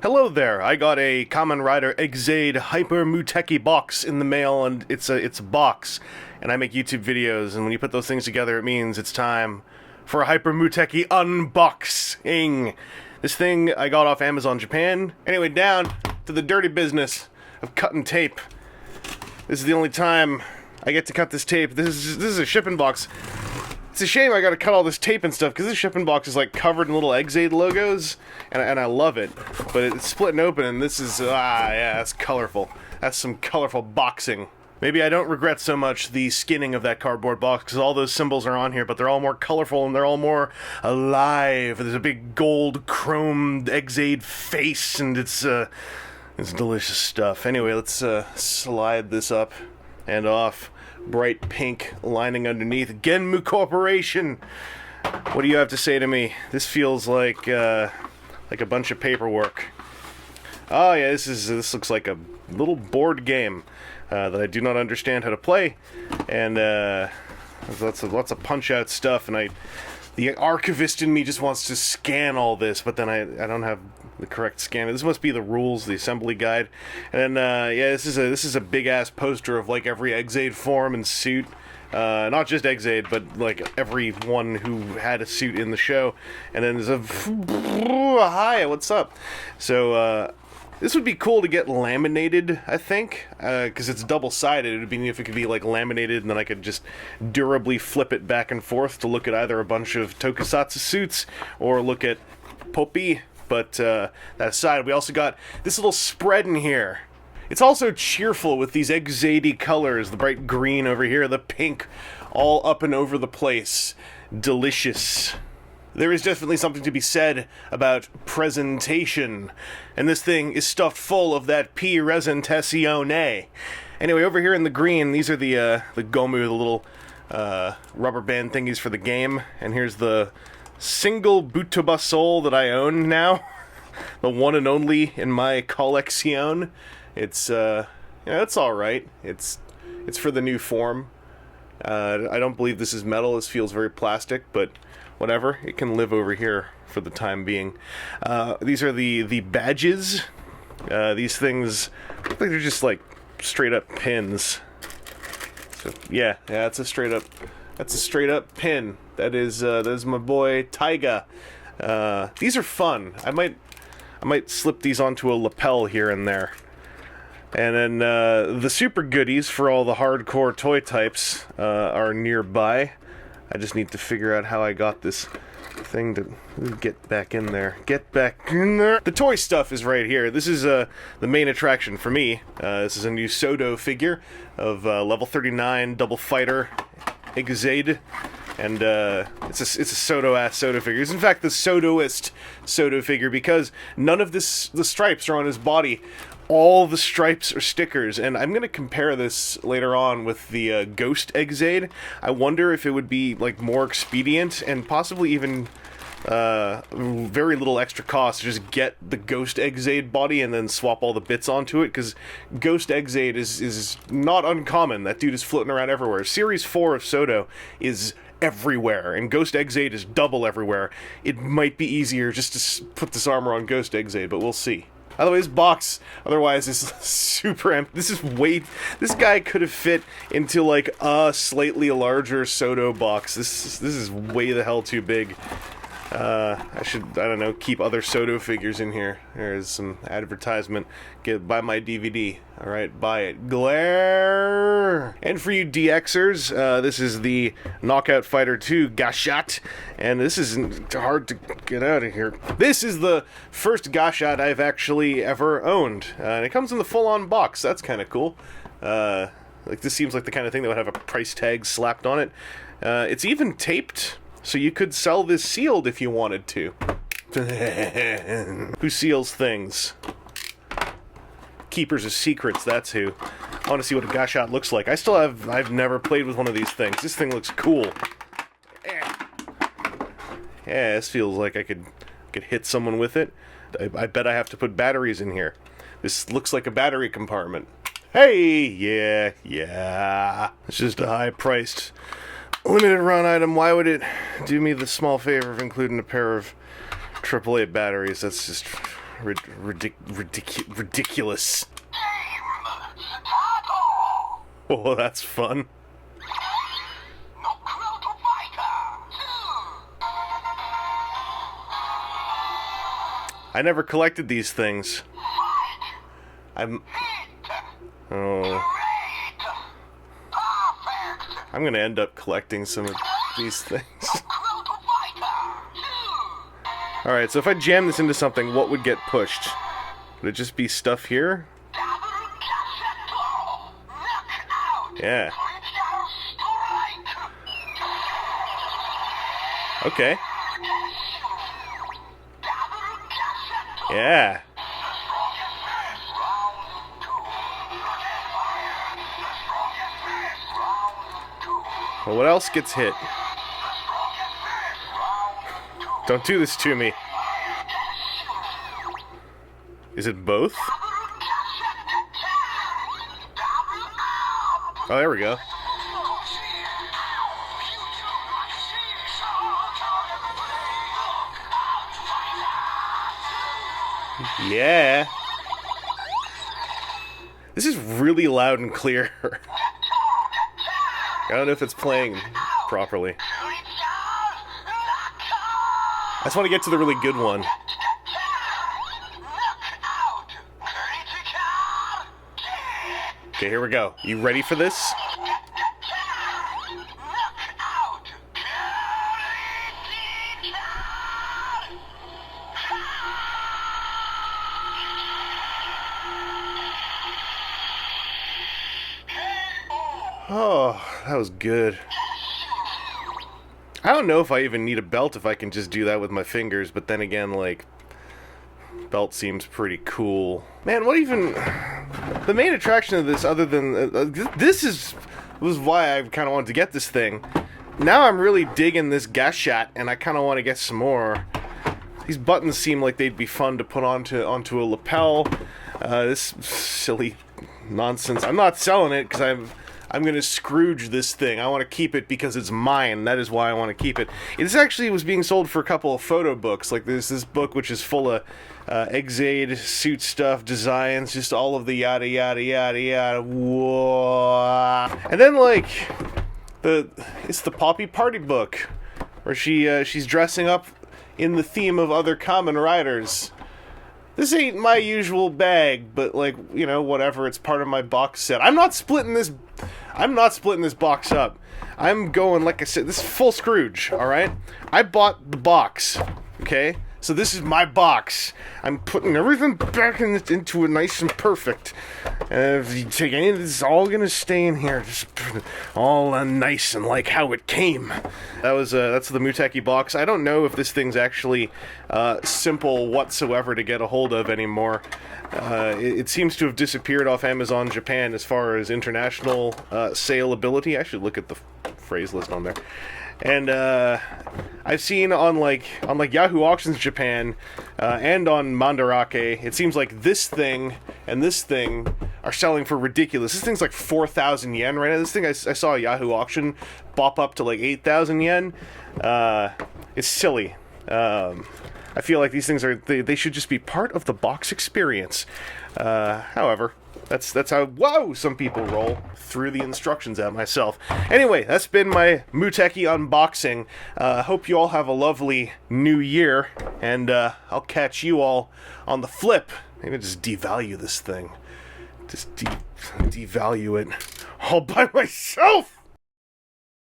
Hello there. I got a Kamen Rider Exade Hyper Muteki box in the mail, and it's a box. And I make YouTube videos, and when you put those things together, it means it's time for a Hyper Muteki unboxing. This thing I got off Amazon Japan. Anyway, down to the dirty business of cutting tape. This is the only time I get to cut this tape. This is a shipping box. It's a shame I gotta cut all this tape and stuff, because this shipping box is like covered in little Exade logos, and I love it. But it's splitting open, and this is, yeah, that's colorful. That's some colorful boxing. Maybe I don't regret so much the skinning of that cardboard box, because all those symbols are on here, but they're all more colorful, and they're all more alive. There's a big gold chromed Exade face, and it's delicious stuff. Anyway, let's slide this up and off. Bright pink lining underneath. Genmu Corporation. What do you have to say to me? This feels like a bunch of paperwork. Oh yeah, this looks like a little board game that I do not understand how to play, and there's lots of punch out stuff, and the archivist in me just wants to scan all this, but then I don't have the correct scanner. This must be the rules, the assembly guide. And yeah, this is a big ass poster of like every Exade form and suit. Not just Exade, but like everyone who had a suit in the show. And then there's a hi, what's up? So this would be cool to get laminated, I think, because it's double-sided. It would be neat if it could be like laminated, and then I could just durably flip it back and forth to look at either a bunch of tokusatsu suits or look at Poppy. But that aside, we also got this little spread in here. It's also cheerful with these Exade colors, the bright green over here, the pink, all up and over the place. Delicious. There is definitely something to be said about presentation, and this thing is stuffed full of that presentazione. Anyway, over here in the green, these are the Gomu, the little rubber band thingies for the game, and here's the single Butoba Soul that I own now, the one and only in my collection. It's it's all right. It's for the new form. I don't believe this is metal. This feels very plastic, but whatever. It can live over here for the time being. These are the badges. These things look like they're just like straight up pins. So, yeah, it's a straight up pin. That is my boy Taiga. These are fun. I might slip these onto a lapel here and there. And then the super goodies for all the hardcore toy types are nearby. I just need to figure out how I got this thing to get back in there. Get back in there! The toy stuff is right here. This is the main attraction for me. This is a new Sodo figure of level 39 Double Fighter Exade. And it's a Sodo-ass Sodo figure. It's in fact the Sodoist Sodo figure, because none of the stripes are on his body. All the stripes are stickers, and I'm going to compare this later on with the Ghost Exade. I wonder if it would be like more expedient and possibly even very little extra cost to just get the Ghost Exade body and then swap all the bits onto it, because Ghost Exade is not uncommon. That dude is floating around everywhere. Series 4 of Sodo is everywhere, and Ghost Exade is double everywhere. It might be easier just to put this armor on Ghost Exade, but we'll see. Otherwise, box otherwise is super empty. This guy could have fit into like a slightly larger Sodo box. This is way the hell too big. I don't know, keep other Sodo figures in here. There's some advertisement. Buy my DVD. Alright, buy it. Glare! And for you DXers, this is the Knockout Fighter 2 Gashat. And this isn't hard to get out of here. This is the first Gashat I've actually ever owned. And it comes in the full-on box. That's kind of cool. Like, this seems like the kind of thing that would have a price tag slapped on it. It's even taped, so you could sell this sealed if you wanted to. Who seals things? Keepers of secrets, that's who. I want to see what a Gashat looks like. I've never played with one of these things. This thing looks cool. Yeah, this feels like I could hit someone with it. I bet I have to put batteries in here. This looks like a battery compartment. Hey, yeah. It's just a high-priced limited run item. Why would it do me the small favor of including a pair of AAA batteries? That's just Ridiculous. Oh, that's fun. I never collected these things. Oh. I'm gonna end up collecting some of these things. Alright, so if I jam this into something, what would get pushed? Would it just be stuff here? Yeah. Okay. Yeah. Well, what else gets hit? Don't do this to me. Is it both? Oh, there we go. Yeah. This is really loud and clear. I don't know if it's playing properly. I just want to get to the really good one. Okay, here we go. You ready for this? Oh, that was good. I don't know if I even need a belt if I can just do that with my fingers, but then again, like, belt seems pretty cool. Man, what even... The main attraction of this, other than... was why I kind of wanted to get this thing. Now I'm really digging this gas shot, and I kind of want to get some more. These buttons seem like they'd be fun to put onto a lapel. This silly nonsense. I'm not selling it, because I'm gonna Scrooge this thing. I want to keep it because it's mine. That is why I want to keep it. This actually was being sold for a couple of photo books. Like there's this book which is full of Exade suit stuff, designs, just all of the yada yada yada yada. Whoa. And then like it's the Poppy Party book, where she's dressing up in the theme of other Kamen Riders. This ain't my usual bag, but like, you know, whatever, it's part of my box set. I'm not splitting this box up. I'm going, like I said, this is full Scrooge, alright? I bought the box, okay? So this is my box. I'm putting everything back into it nice and perfect. If you take any of this, it's all gonna stay in here. Just all nice and like how it came. That's the Muteki box. I don't know if this thing's actually simple whatsoever to get a hold of anymore. It seems to have disappeared off Amazon Japan as far as international saleability. I should look at the phrase list on there. And I've seen on like Yahoo Auctions Japan and on Mandarake, it seems like this thing and this thing are selling for ridiculous. This thing's like 4,000 yen right now. This thing I saw a Yahoo auction bop up to like 8,000 yen. It's silly. I feel like these things they should just be part of the box experience. However, that's how some people roll. Threw the instructions at myself. Anyway, that's been my Muteki unboxing. Hope you all have a lovely new year, and I'll catch you all on the flip. Maybe just devalue this thing. Just devalue it all by myself.